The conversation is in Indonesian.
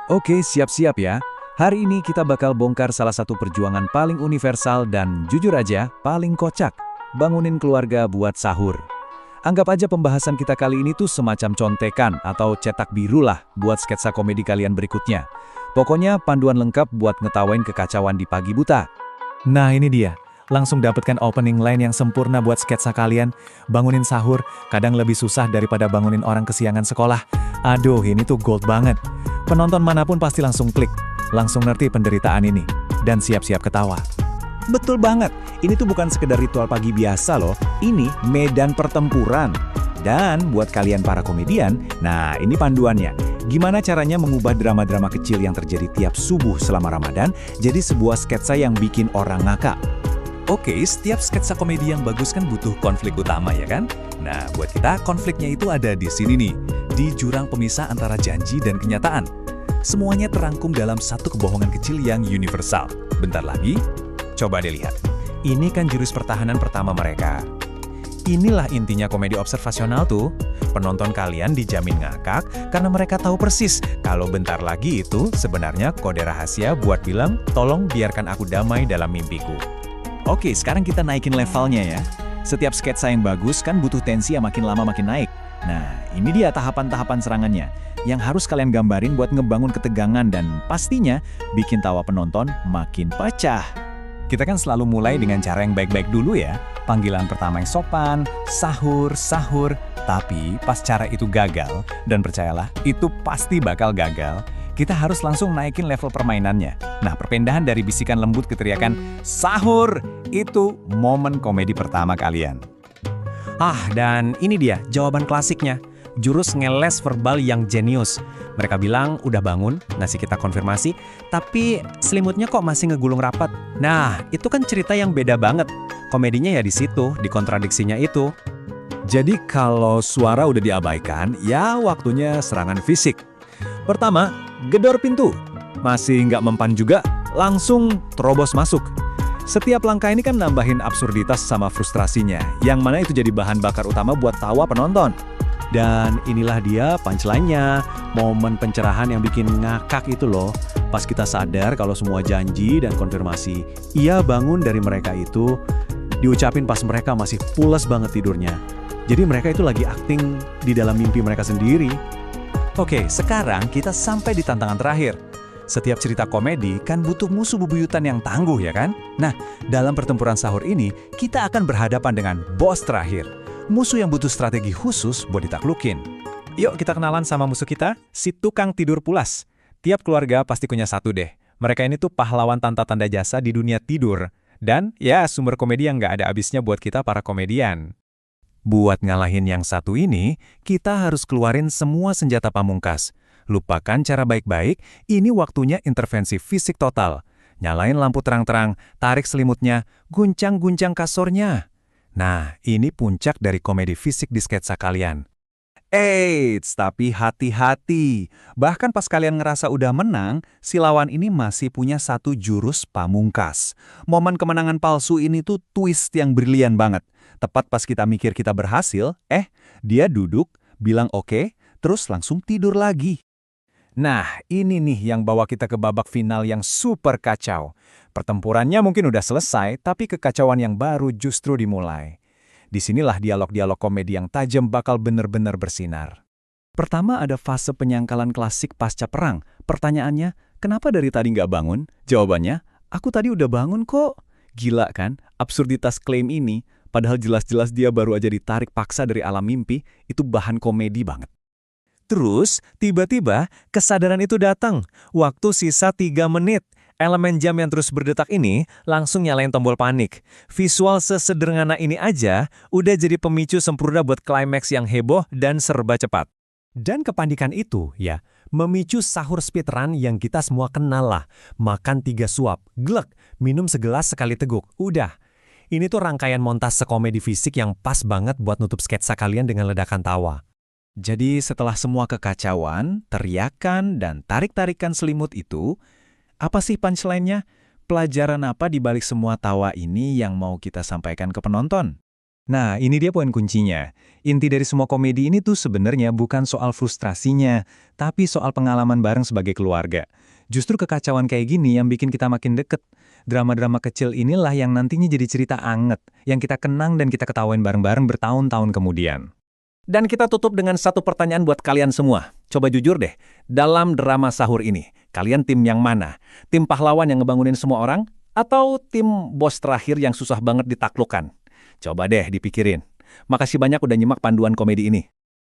Oke, siap-siap ya. Hari ini kita bakal bongkar salah satu perjuangan paling universal dan jujur aja paling kocak. Bangunin keluarga buat sahur. Anggap aja pembahasan kita kali ini tuh semacam contekan atau cetak biru lah buat sketsa komedi kalian berikutnya. Pokoknya panduan lengkap buat ngetawain kekacauan di pagi buta. Nah ini dia, langsung dapatkan opening line yang sempurna buat sketsa kalian. Bangunin sahur, kadang lebih susah daripada bangunin orang kesiangan sekolah. Aduh, ini tuh gold banget. Penonton manapun pasti langsung klik, langsung ngerti penderitaan ini, dan siap-siap ketawa. Betul banget, ini tuh bukan sekedar ritual pagi biasa loh, ini medan pertempuran. Dan buat kalian para komedian, nah ini panduannya. Gimana caranya mengubah drama-drama kecil yang terjadi tiap subuh selama Ramadan jadi sebuah sketsa yang bikin orang ngakak. Oke, setiap sketsa komedi yang bagus kan butuh konflik utama ya kan? Nah, buat kita konfliknya itu ada di sini nih, di jurang pemisah antara janji dan kenyataan. Semuanya terangkum dalam satu kebohongan kecil yang universal. Bentar lagi, coba deh lihat. Ini kan jurus pertahanan pertama mereka. Inilah intinya komedi observasional tuh. Penonton kalian dijamin ngakak karena mereka tahu persis kalau bentar lagi itu sebenarnya kode rahasia buat bilang, tolong biarkan aku damai dalam mimpiku. Oke, sekarang kita naikin levelnya ya. Setiap sketsa yang bagus kan butuh tensi yang makin lama makin naik. Nah, ini dia tahapan-tahapan serangannya yang harus kalian gambarin buat ngebangun ketegangan dan pastinya bikin tawa penonton makin pecah. Kita kan selalu mulai dengan cara yang baik-baik dulu ya. Panggilan pertama yang sopan, sahur, sahur. Tapi pas cara itu gagal, dan percayalah, itu pasti bakal gagal, kita harus langsung naikin level permainannya. Nah, perpindahan dari bisikan lembut ke teriakan, sahur, itu momen komedi pertama kalian. Dan ini dia jawaban klasiknya. Jurus ngeles verbal yang jenius. Mereka bilang udah bangun, ngasih kita konfirmasi, tapi selimutnya kok masih ngegulung rapat. Nah, itu kan cerita yang beda banget. Komedinya ya di situ, di kontradiksinya itu. Jadi kalau suara udah diabaikan, ya waktunya serangan fisik. Pertama, gedor pintu. Masih nggak mempan juga, langsung terobos masuk. Setiap langkah ini kan nambahin absurditas sama frustrasinya, yang mana itu jadi bahan bakar utama buat tawa penonton. Dan inilah dia punchline-nya, momen pencerahan yang bikin ngakak itu loh. Pas kita sadar kalau semua janji dan konfirmasi, ia bangun dari mereka itu, diucapin pas mereka masih pules banget tidurnya. Jadi mereka itu lagi akting di dalam mimpi mereka sendiri. Oke, sekarang kita sampai di tantangan terakhir. Setiap cerita komedi kan butuh musuh bebuyutan yang tangguh ya kan? Nah, dalam pertempuran sahur ini, kita akan berhadapan dengan bos terakhir. Musuh yang butuh strategi khusus buat ditaklukin. Yuk kita kenalan sama musuh kita, si tukang tidur pulas. Tiap keluarga pasti punya satu deh. Mereka ini tuh pahlawan tanpa tanda jasa di dunia tidur. Dan ya sumber komedi yang nggak ada habisnya buat kita para komedian. Buat ngalahin yang satu ini, kita harus keluarin semua senjata pamungkas. Lupakan cara baik-baik, ini waktunya intervensi fisik total. Nyalain lampu terang-terang, tarik selimutnya, guncang-guncang kasurnya. Nah, ini puncak dari komedi fisik di sketsa kalian. Eits, tapi hati-hati. Bahkan pas kalian ngerasa udah menang, si lawan ini masih punya satu jurus pamungkas. Momen kemenangan palsu ini tuh twist yang brilian banget. Tepat pas kita mikir kita berhasil, dia duduk, bilang oke, terus langsung tidur lagi. Nah, ini nih yang bawa kita ke babak final yang super kacau. Pertempurannya mungkin udah selesai, tapi kekacauan yang baru justru dimulai. Disinilah dialog-dialog komedi yang tajam bakal bener-bener bersinar. Pertama ada fase penyangkalan klasik pasca perang. Pertanyaannya, kenapa dari tadi nggak bangun? Jawabannya, aku tadi udah bangun kok. Gila kan, absurditas klaim ini, padahal jelas-jelas dia baru aja ditarik paksa dari alam mimpi, itu bahan komedi banget. Terus, tiba-tiba kesadaran itu datang. Waktu sisa 3 menit. Elemen jam yang terus berdetak ini langsung nyalain tombol panik. Visual sesederhana ini aja udah jadi pemicu sempurna buat klimaks yang heboh dan serba cepat. Dan kepanikan itu, ya, memicu sahur speedrun yang kita semua kenal lah. Makan 3 suap, glek, minum segelas sekali teguk, udah. Ini tuh rangkaian montase komedi fisik yang pas banget buat nutup sketsa kalian dengan ledakan tawa. Jadi setelah semua kekacauan, teriakan, dan tarik-tarikan selimut itu, apa sih punchline-nya? Pelajaran apa di balik semua tawa ini yang mau kita sampaikan ke penonton? Nah, ini dia poin kuncinya. Inti dari semua komedi ini tuh sebenarnya bukan soal frustrasinya, tapi soal pengalaman bareng sebagai keluarga. Justru kekacauan kayak gini yang bikin kita makin deket. Drama-drama kecil inilah yang nantinya jadi cerita anget, yang kita kenang dan kita ketawain bareng-bareng bertahun-tahun kemudian. Dan kita tutup dengan satu pertanyaan buat kalian semua. Coba jujur deh, dalam drama sahur ini, kalian tim yang mana? Tim pahlawan yang ngebangunin semua orang? Atau tim bos terakhir yang susah banget ditaklukkan? Coba deh dipikirin. Makasih banyak udah nyimak panduan komedi ini.